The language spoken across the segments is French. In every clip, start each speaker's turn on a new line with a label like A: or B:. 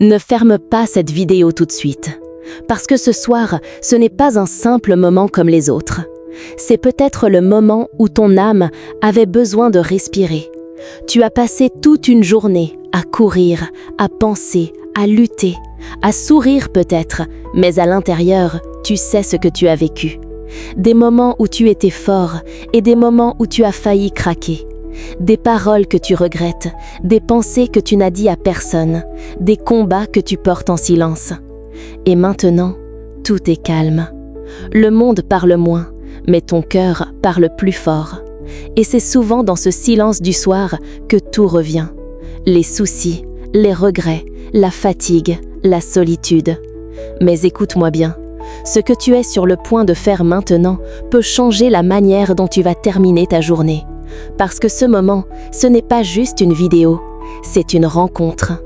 A: Ne ferme pas cette vidéo tout de suite. Parce que ce soir, ce n'est pas un simple moment comme les autres. C'est peut-être le moment où ton âme avait besoin de respirer. Tu as passé toute une journée à courir, à penser, à lutter, à sourire peut-être, mais à l'intérieur, tu sais ce que tu as vécu. Des moments où tu étais fort et des moments où tu as failli craquer. Des paroles que tu regrettes, des pensées que tu n'as dit à personne, des combats que tu portes en silence. Et maintenant, tout est calme. Le monde parle moins, mais ton cœur parle plus fort. Et c'est souvent dans ce silence du soir que tout revient. Les soucis, les regrets, la fatigue, la solitude. Mais écoute-moi bien, ce que tu es sur le point de faire maintenant peut changer la manière dont tu vas terminer ta journée. Parce que ce moment, ce n'est pas juste une vidéo, c'est une rencontre.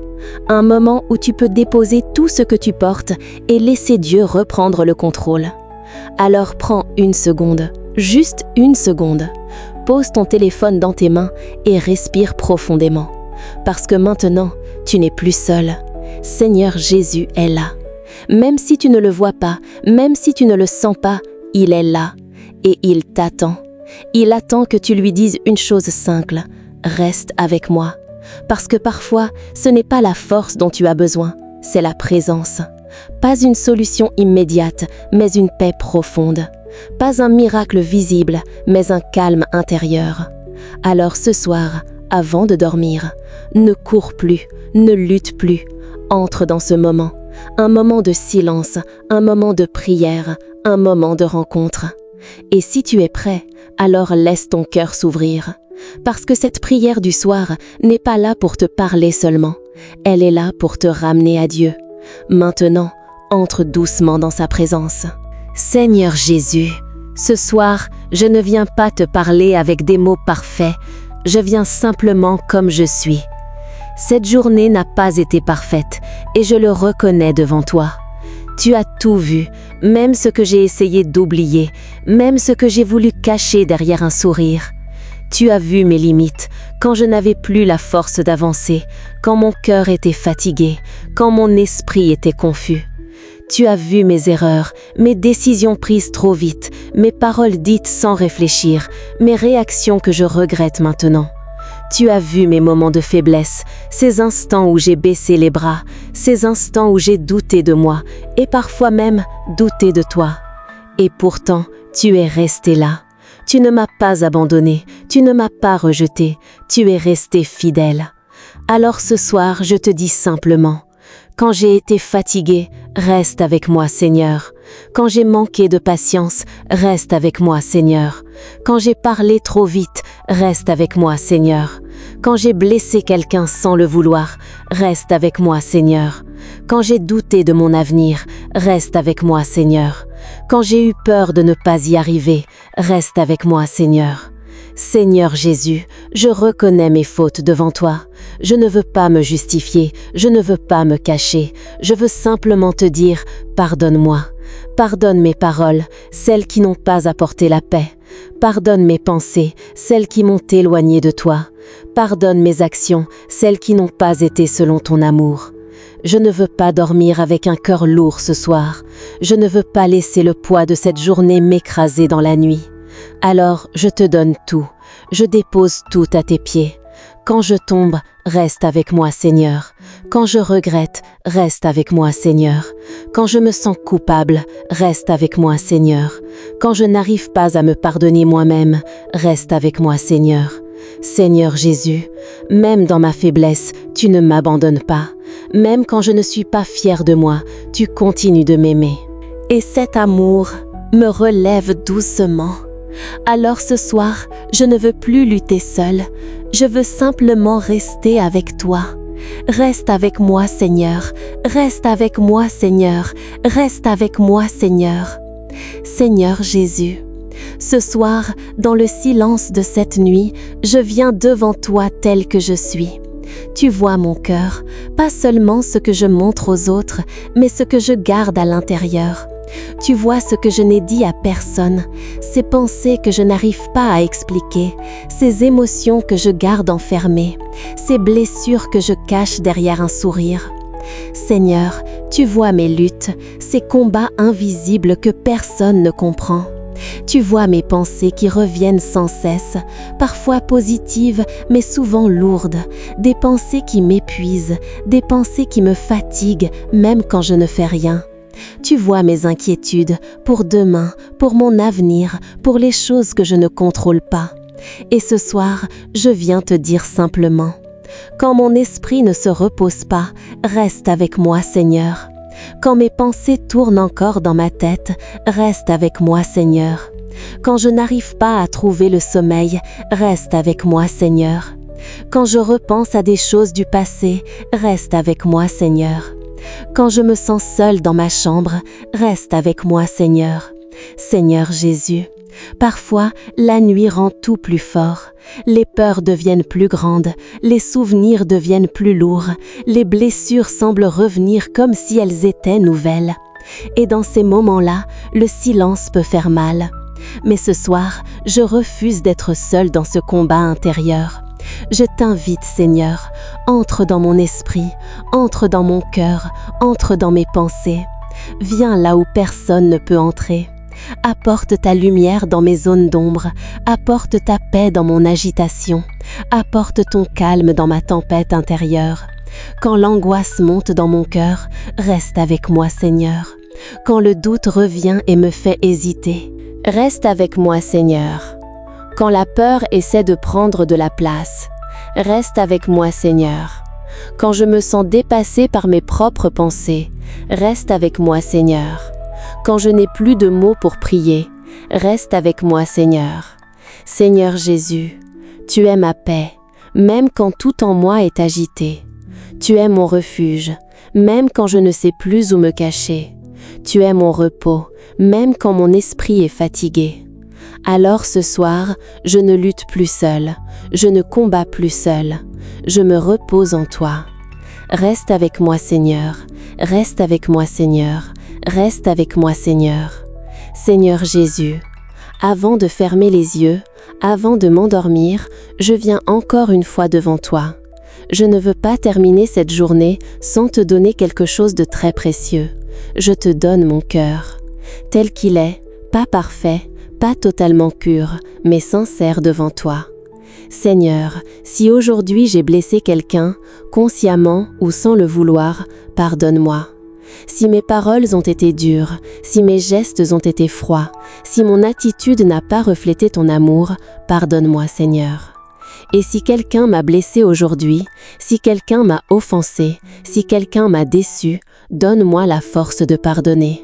A: Un moment où tu peux déposer tout ce que tu portes et laisser Dieu reprendre le contrôle. Alors prends une seconde, juste une seconde. Pose ton téléphone dans tes mains et respire profondément. Parce que maintenant, tu n'es plus seul. Seigneur Jésus est là. Même si tu ne le vois pas, même si tu ne le sens pas, il est là et il t'attend. Il attend que tu lui dises une chose simple, reste avec moi. Parce que parfois, ce n'est pas la force dont tu as besoin, c'est la présence. Pas une solution immédiate, mais une paix profonde. Pas un miracle visible, mais un calme intérieur. Alors ce soir, avant de dormir, ne cours plus, ne lutte plus. Entre dans ce moment. Un moment de silence, un moment de prière, un moment de rencontre. Et si tu es prêt, alors laisse ton cœur s'ouvrir. Parce que cette prière du soir n'est pas là pour te parler seulement. Elle est là pour te ramener à Dieu. Maintenant, entre doucement dans sa présence. Seigneur Jésus, ce soir, je ne viens pas te parler avec des mots parfaits. Je viens simplement comme je suis. Cette journée n'a pas été parfaite et je le reconnais devant toi. Tu as tout vu, même ce que j'ai essayé d'oublier, même ce que j'ai voulu cacher derrière un sourire. Tu as vu mes limites, quand je n'avais plus la force d'avancer, quand mon cœur était fatigué, quand mon esprit était confus. Tu as vu mes erreurs, mes décisions prises trop vite, mes paroles dites sans réfléchir, mes réactions que je regrette maintenant. Tu as vu mes moments de faiblesse, ces instants où j'ai baissé les bras, ces instants où j'ai douté de moi et parfois même douté de toi. Et pourtant, tu es resté là. Tu ne m'as pas abandonné, tu ne m'as pas rejeté, tu es resté fidèle. Alors ce soir, je te dis simplement, quand j'ai été fatigué, reste avec moi, Seigneur. Quand j'ai manqué de patience, reste avec moi, Seigneur. Quand j'ai parlé trop vite, reste avec moi, Seigneur. Quand j'ai blessé quelqu'un sans le vouloir, reste avec moi, Seigneur. Quand j'ai douté de mon avenir, reste avec moi, Seigneur. Quand j'ai eu peur de ne pas y arriver, reste avec moi, Seigneur. Seigneur Jésus, je reconnais mes fautes devant toi. Je ne veux pas me justifier, je ne veux pas me cacher. Je veux simplement te dire, pardonne-moi. Pardonne mes paroles, celles qui n'ont pas apporté la paix. Pardonne mes pensées, celles qui m'ont éloigné de toi. Pardonne mes actions, celles qui n'ont pas été selon ton amour. Je ne veux pas dormir avec un cœur lourd ce soir. Je ne veux pas laisser le poids de cette journée m'écraser dans la nuit. Alors, je te donne tout. Je dépose tout à tes pieds. Quand je tombe, reste avec moi, Seigneur. Quand je regrette, reste avec moi, Seigneur. Quand je me sens coupable, reste avec moi, Seigneur. Quand je n'arrive pas à me pardonner moi-même, reste avec moi, Seigneur. Seigneur Jésus, même dans ma faiblesse, tu ne m'abandonnes pas. Même quand je ne suis pas fière de moi, tu continues de m'aimer. Et cet amour me relève doucement. Alors ce soir, je ne veux plus lutter seule. Je veux simplement rester avec toi. Reste avec moi, Seigneur. Reste avec moi, Seigneur. Reste avec moi, Seigneur. Seigneur Jésus, ce soir, dans le silence de cette nuit, je viens devant toi tel que je suis. Tu vois mon cœur, pas seulement ce que je montre aux autres, mais ce que je garde à l'intérieur. Tu vois ce que je n'ai dit à personne, ces pensées que je n'arrive pas à expliquer, ces émotions que je garde enfermées, ces blessures que je cache derrière un sourire. Seigneur, tu vois mes luttes, ces combats invisibles que personne ne comprend. Tu vois mes pensées qui reviennent sans cesse, parfois positives, mais souvent lourdes, des pensées qui m'épuisent, des pensées qui me fatiguent, même quand je ne fais rien. Tu vois mes inquiétudes pour demain, pour mon avenir, pour les choses que je ne contrôle pas. Et ce soir, je viens te dire simplement, quand mon esprit ne se repose pas, reste avec moi, Seigneur. Quand mes pensées tournent encore dans ma tête, reste avec moi, Seigneur. Quand je n'arrive pas à trouver le sommeil, reste avec moi, Seigneur. Quand je repense à des choses du passé, reste avec moi, Seigneur. Quand je me sens seule dans ma chambre, reste avec moi, Seigneur. Seigneur Jésus, parfois, la nuit rend tout plus fort. Les peurs deviennent plus grandes, les souvenirs deviennent plus lourds, les blessures semblent revenir comme si elles étaient nouvelles. Et dans ces moments-là, le silence peut faire mal. Mais ce soir, je refuse d'être seule dans ce combat intérieur. Je t'invite, Seigneur, entre dans mon esprit, entre dans mon cœur, entre dans mes pensées. Viens là où personne ne peut entrer. Apporte ta lumière dans mes zones d'ombre, apporte ta paix dans mon agitation, apporte ton calme dans ma tempête intérieure. Quand l'angoisse monte dans mon cœur, reste avec moi, Seigneur. Quand le doute revient et me fait hésiter, reste avec moi, Seigneur. Quand la peur essaie de prendre de la place, reste avec moi, Seigneur. Quand je me sens dépassée par mes propres pensées, reste avec moi, Seigneur. Quand je n'ai plus de mots pour prier, reste avec moi, Seigneur. Seigneur Jésus, tu es ma paix, même quand tout en moi est agité. Tu es mon refuge, même quand je ne sais plus où me cacher. Tu es mon repos, même quand mon esprit est fatigué. Alors ce soir, je ne lutte plus seule, je ne combats plus seule, je me repose en toi. Reste avec moi, Seigneur, reste avec moi, Seigneur, reste avec moi, Seigneur. Seigneur Jésus, avant de fermer les yeux, avant de m'endormir, je viens encore une fois devant toi. Je ne veux pas terminer cette journée sans te donner quelque chose de très précieux. Je te donne mon cœur, tel qu'il est, pas parfait, pas totalement pur, mais sincère devant toi. Seigneur, si aujourd'hui j'ai blessé quelqu'un, consciemment ou sans le vouloir, pardonne-moi. Si mes paroles ont été dures, si mes gestes ont été froids, si mon attitude n'a pas reflété ton amour, pardonne-moi, Seigneur. Et si quelqu'un m'a blessé aujourd'hui, si quelqu'un m'a offensé, si quelqu'un m'a déçu, donne-moi la force de pardonner.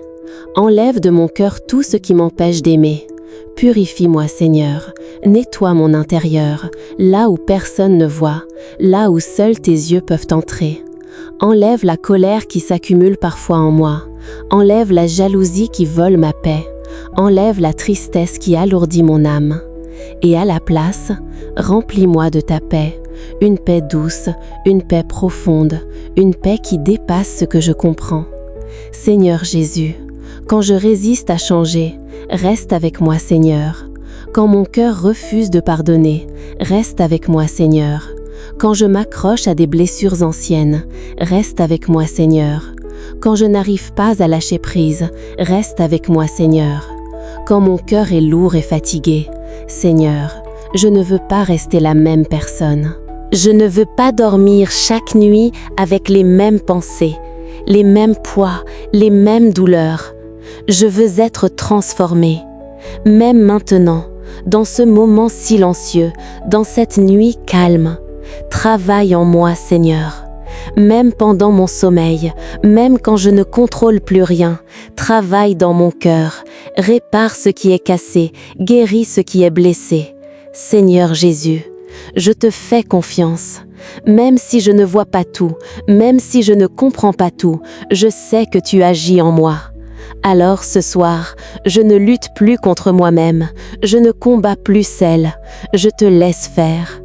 A: Enlève de mon cœur tout ce qui m'empêche d'aimer. Purifie-moi, Seigneur, nettoie mon intérieur, là où personne ne voit, là où seuls tes yeux peuvent entrer. Enlève la colère qui s'accumule parfois en moi, enlève la jalousie qui vole ma paix, enlève la tristesse qui alourdit mon âme. Et à la place, remplis-moi de ta paix, une paix douce, une paix profonde, une paix qui dépasse ce que je comprends. Seigneur Jésus, quand je résiste à changer, reste avec moi, Seigneur. Quand mon cœur refuse de pardonner, reste avec moi, Seigneur. Quand je m'accroche à des blessures anciennes, reste avec moi, Seigneur. Quand je n'arrive pas à lâcher prise, reste avec moi, Seigneur. Quand mon cœur est lourd et fatigué, Seigneur, je ne veux pas rester la même personne. Je ne veux pas dormir chaque nuit avec les mêmes pensées, les mêmes poids, les mêmes douleurs. Je veux être transformée. Même maintenant, dans ce moment silencieux, dans cette nuit calme, travaille en moi, Seigneur. Même pendant mon sommeil, même quand je ne contrôle plus rien, travaille dans mon cœur, répare ce qui est cassé, guéris ce qui est blessé. Seigneur Jésus, je te fais confiance. Même si je ne vois pas tout, même si je ne comprends pas tout, je sais que tu agis en moi. Alors ce soir, je ne lutte plus contre moi-même, je ne combats plus seul, je te laisse faire.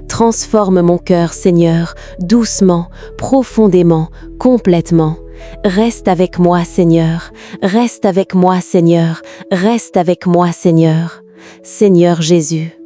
A: Transforme mon cœur, Seigneur, doucement, profondément, complètement. Reste avec moi, Seigneur, reste avec moi, Seigneur, reste avec moi, Seigneur. Seigneur Jésus,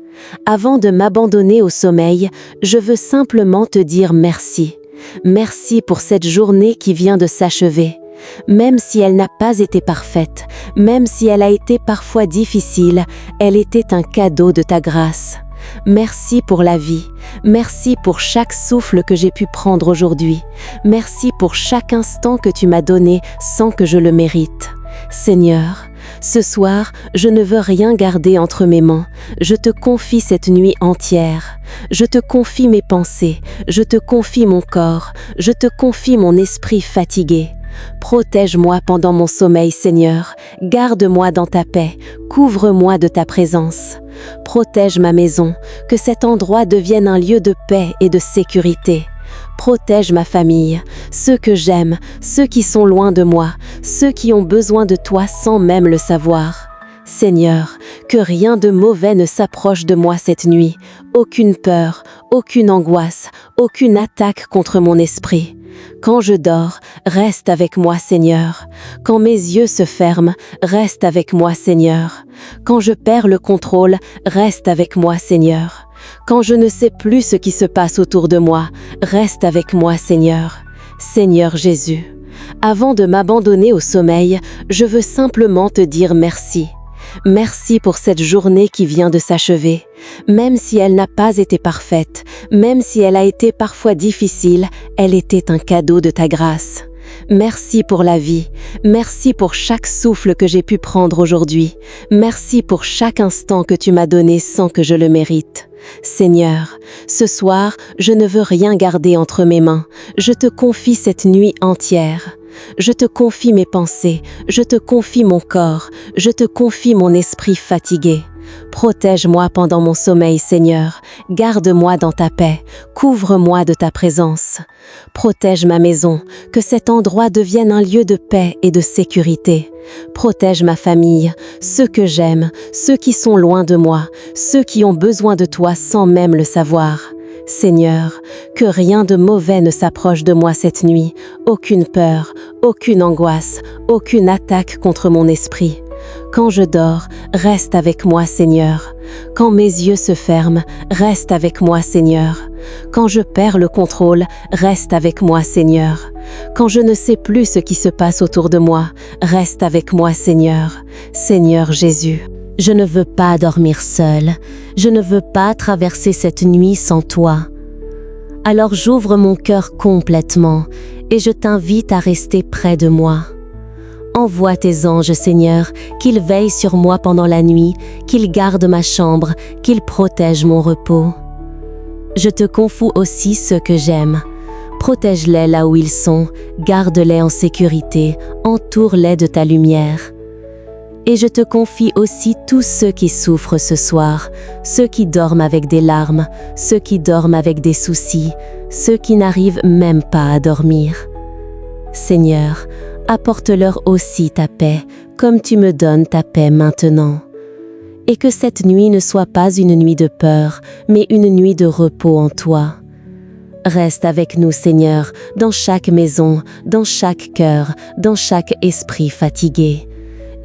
A: avant de m'abandonner au sommeil, je veux simplement te dire merci. Merci pour cette journée qui vient de s'achever. Même si elle n'a pas été parfaite, même si elle a été parfois difficile, elle était un cadeau de ta grâce. Merci pour la vie. Merci pour chaque souffle que j'ai pu prendre aujourd'hui. Merci pour chaque instant que tu m'as donné sans que je le mérite. Seigneur, ce soir, je ne veux rien garder entre mes mains. Je te confie cette nuit entière. Je te confie mes pensées. Je te confie mon corps. Je te confie mon esprit fatigué. Protège-moi pendant mon sommeil, Seigneur. Garde-moi dans ta paix. Couvre-moi de ta présence. Protège ma maison, que cet endroit devienne un lieu de paix et de sécurité. Protège ma famille, ceux que j'aime, ceux qui sont loin de moi, ceux qui ont besoin de toi sans même le savoir. Seigneur, que rien de mauvais ne s'approche de moi cette nuit. Aucune peur, aucune angoisse, aucune attaque contre mon esprit. Quand je dors, reste avec moi, Seigneur. Quand mes yeux se ferment, reste avec moi, Seigneur. Quand je perds le contrôle, reste avec moi, Seigneur. Quand je ne sais plus ce qui se passe autour de moi, reste avec moi, Seigneur. Seigneur Jésus, avant de m'abandonner au sommeil, je veux simplement te dire merci. Merci pour cette journée qui vient de s'achever. Même si elle n'a pas été parfaite, même si elle a été parfois difficile, elle était un cadeau de ta grâce. Merci pour la vie. Merci pour chaque souffle que j'ai pu prendre aujourd'hui. Merci pour chaque instant que tu m'as donné sans que je le mérite. Seigneur, ce soir, je ne veux rien garder entre mes mains. Je te confie cette nuit entière. Je te confie mes pensées, je te confie mon corps, je te confie mon esprit fatigué. Protège-moi pendant mon sommeil, Seigneur. Garde-moi dans ta paix. Couvre-moi de ta présence. Protège ma maison, que cet endroit devienne un lieu de paix et de sécurité. Protège ma famille, ceux que j'aime, ceux qui sont loin de moi, ceux qui ont besoin de toi sans même le savoir. Seigneur, que rien de mauvais ne s'approche de moi cette nuit, aucune peur, aucune angoisse, aucune attaque contre mon esprit. Quand je dors, reste avec moi, Seigneur. Quand mes yeux se ferment, reste avec moi, Seigneur. Quand je perds le contrôle, reste avec moi, Seigneur. Quand je ne sais plus ce qui se passe autour de moi, reste avec moi, Seigneur. Seigneur Jésus. Je ne veux pas dormir seule. Je ne veux pas traverser cette nuit sans toi. Alors j'ouvre mon cœur complètement et je t'invite à rester près de moi. Envoie tes anges, Seigneur, qu'ils veillent sur moi pendant la nuit, qu'ils gardent ma chambre, qu'ils protègent mon repos. Je te confie aussi ceux que j'aime. Protège-les là où ils sont, garde-les en sécurité, entoure-les de ta lumière. Et je te confie aussi tous ceux qui souffrent ce soir, ceux qui dorment avec des larmes, ceux qui dorment avec des soucis, ceux qui n'arrivent même pas à dormir. Seigneur, apporte-leur aussi ta paix, comme tu me donnes ta paix maintenant. Et que cette nuit ne soit pas une nuit de peur, mais une nuit de repos en toi. Reste avec nous, Seigneur, dans chaque maison, dans chaque cœur, dans chaque esprit fatigué.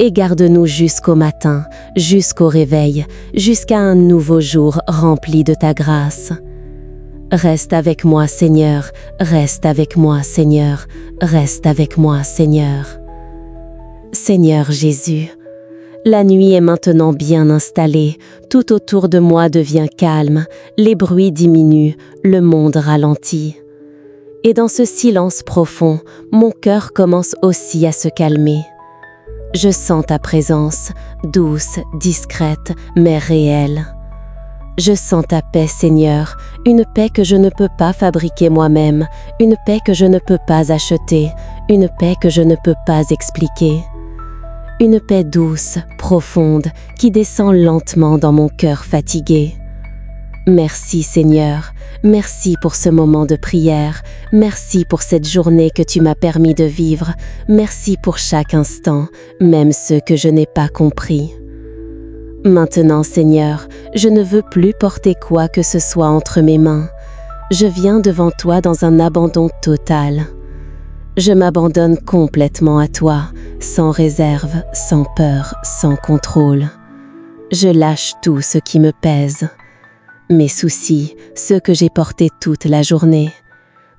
A: Et garde-nous jusqu'au matin, jusqu'au réveil, jusqu'à un nouveau jour rempli de ta grâce. Reste avec moi, Seigneur, reste avec moi, Seigneur, reste avec moi, Seigneur. Seigneur Jésus, la nuit est maintenant bien installée, tout autour de moi devient calme, les bruits diminuent, le monde ralentit. Et dans ce silence profond, mon cœur commence aussi à se calmer. Je sens ta présence, douce, discrète, mais réelle. Je sens ta paix, Seigneur, une paix que je ne peux pas fabriquer moi-même, une paix que je ne peux pas acheter, une paix que je ne peux pas expliquer. Une paix douce, profonde, qui descend lentement dans mon cœur fatigué. Merci Seigneur, merci pour ce moment de prière, merci pour cette journée que tu m'as permis de vivre, merci pour chaque instant, même ceux que je n'ai pas compris. Maintenant Seigneur, je ne veux plus porter quoi que ce soit entre mes mains. Je viens devant toi dans un abandon total. Je m'abandonne complètement à toi, sans réserve, sans peur, sans contrôle. Je lâche tout ce qui me pèse. Mes soucis, ceux que j'ai portés toute la journée.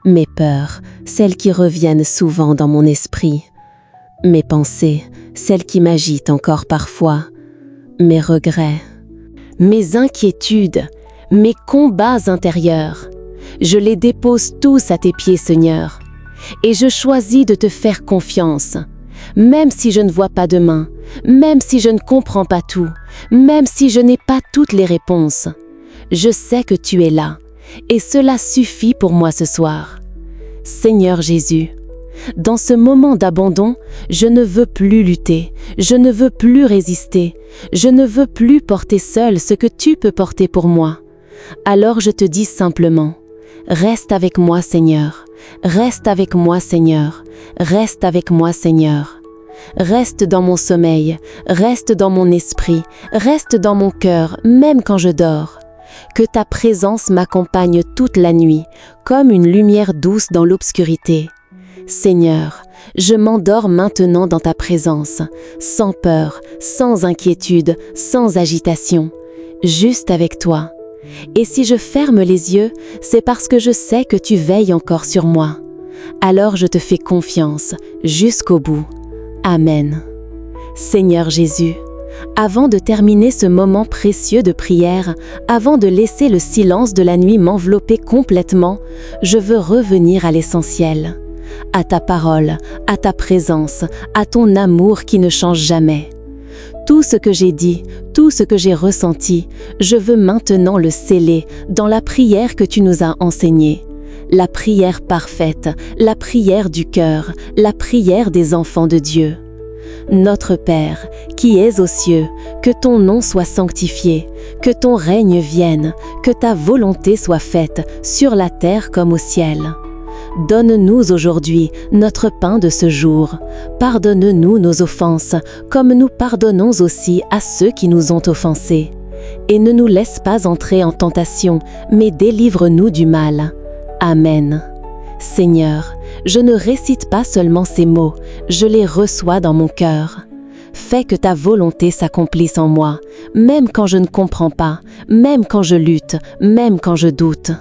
A: mes peurs, celles qui reviennent souvent dans mon esprit, mes pensées, celles qui m'agitent encore parfois, mes regrets, mes inquiétudes, mes combats intérieurs. Je les dépose tous à tes pieds, Seigneur, et je choisis de te faire confiance, même si je ne vois pas demain, même si je ne comprends pas tout, même si je n'ai pas toutes les réponses. Je sais que tu es là, et cela suffit pour moi ce soir. Seigneur Jésus, dans ce moment d'abandon, je ne veux plus lutter, je ne veux plus résister, je ne veux plus porter seul ce que tu peux porter pour moi. Alors je te dis simplement, reste avec moi Seigneur, reste avec moi Seigneur, reste avec moi Seigneur. Reste dans mon sommeil, reste dans mon esprit, reste dans mon cœur, même quand je dors. Que ta présence m'accompagne toute la nuit, comme une lumière douce dans l'obscurité. Seigneur, je m'endors maintenant dans ta présence, sans peur, sans inquiétude, sans agitation, juste avec toi. Et si je ferme les yeux, c'est parce que je sais que tu veilles encore sur moi. Alors je te fais confiance, jusqu'au bout. Amen. Seigneur Jésus, avant de terminer ce moment précieux de prière, avant de laisser le silence de la nuit m'envelopper complètement, je veux revenir à l'essentiel, à ta parole, à ta présence, à ton amour qui ne change jamais. Tout ce que j'ai dit, tout ce que j'ai ressenti, je veux maintenant le sceller dans la prière que tu nous as enseignée. La prière parfaite, la prière du cœur, la prière des enfants de Dieu. Notre Père, qui es aux cieux, que ton nom soit sanctifié, que ton règne vienne, que ta volonté soit faite, sur la terre comme au ciel. Donne-nous aujourd'hui notre pain de ce jour. Pardonne-nous nos offenses, comme nous pardonnons aussi à ceux qui nous ont offensés. Et ne nous laisse pas entrer en tentation, mais délivre-nous du mal. Amen. Seigneur, je ne récite pas seulement ces mots, je les reçois dans mon cœur. Fais que ta volonté s'accomplisse en moi, même quand je ne comprends pas, même quand je lutte, même quand je doute.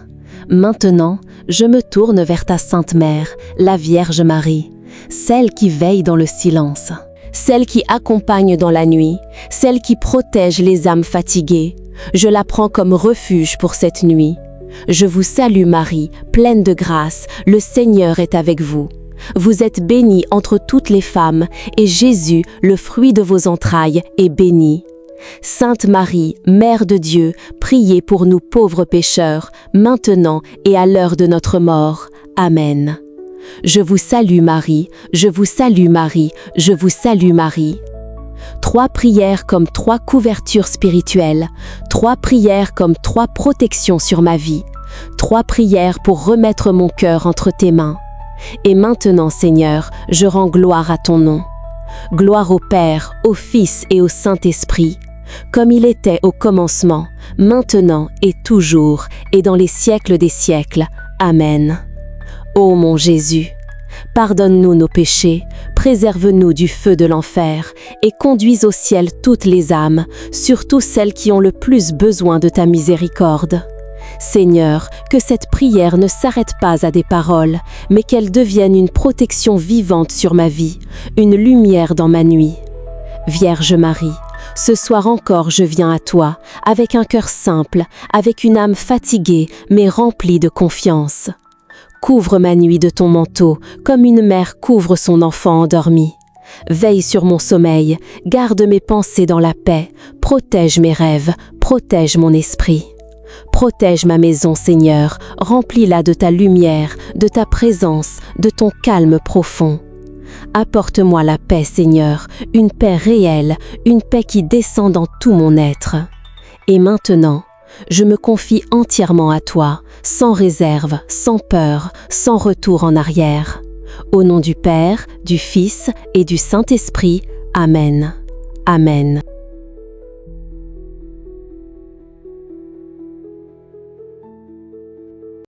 A: Maintenant, je me tourne vers ta Sainte Mère, la Vierge Marie, celle qui veille dans le silence, celle qui accompagne dans la nuit, celle qui protège les âmes fatiguées. Je la prends comme refuge pour cette nuit. Je vous salue Marie, pleine de grâce, le Seigneur est avec vous. Vous êtes bénie entre toutes les femmes, et Jésus, le fruit de vos entrailles, est béni. Sainte Marie, Mère de Dieu, priez pour nous pauvres pécheurs, maintenant et à l'heure de notre mort. Amen. Je vous salue Marie, je vous salue Marie, je vous salue Marie. 3 prières comme 3 couvertures spirituelles, 3 prières comme 3 protections sur ma vie, 3 prières pour remettre mon cœur entre tes mains. Et maintenant, Seigneur, je rends gloire à ton nom. Gloire au Père, au Fils et au Saint-Esprit, comme il était au commencement, maintenant et toujours, et dans les siècles des siècles. Amen. Ô mon Jésus, pardonne-nous nos péchés, préserve-nous du feu de l'enfer, et conduis au ciel toutes les âmes, surtout celles qui ont le plus besoin de ta miséricorde. Seigneur, que cette prière ne s'arrête pas à des paroles, mais qu'elle devienne une protection vivante sur ma vie, une lumière dans ma nuit. Vierge Marie, ce soir encore je viens à toi, avec un cœur simple, avec une âme fatiguée, mais remplie de confiance. Couvre ma nuit de ton manteau, comme une mère couvre son enfant endormi. Veille sur mon sommeil, garde mes pensées dans la paix, protège mes rêves, protège mon esprit. Protège ma maison, Seigneur, remplis-la de ta lumière, de ta présence, de ton calme profond. Apporte-moi la paix, Seigneur, une paix réelle, une paix qui descend dans tout mon être. Et maintenant, je me confie entièrement à toi, sans réserve, sans peur, sans retour en arrière. Au nom du Père, du Fils et du Saint-Esprit. Amen. Amen.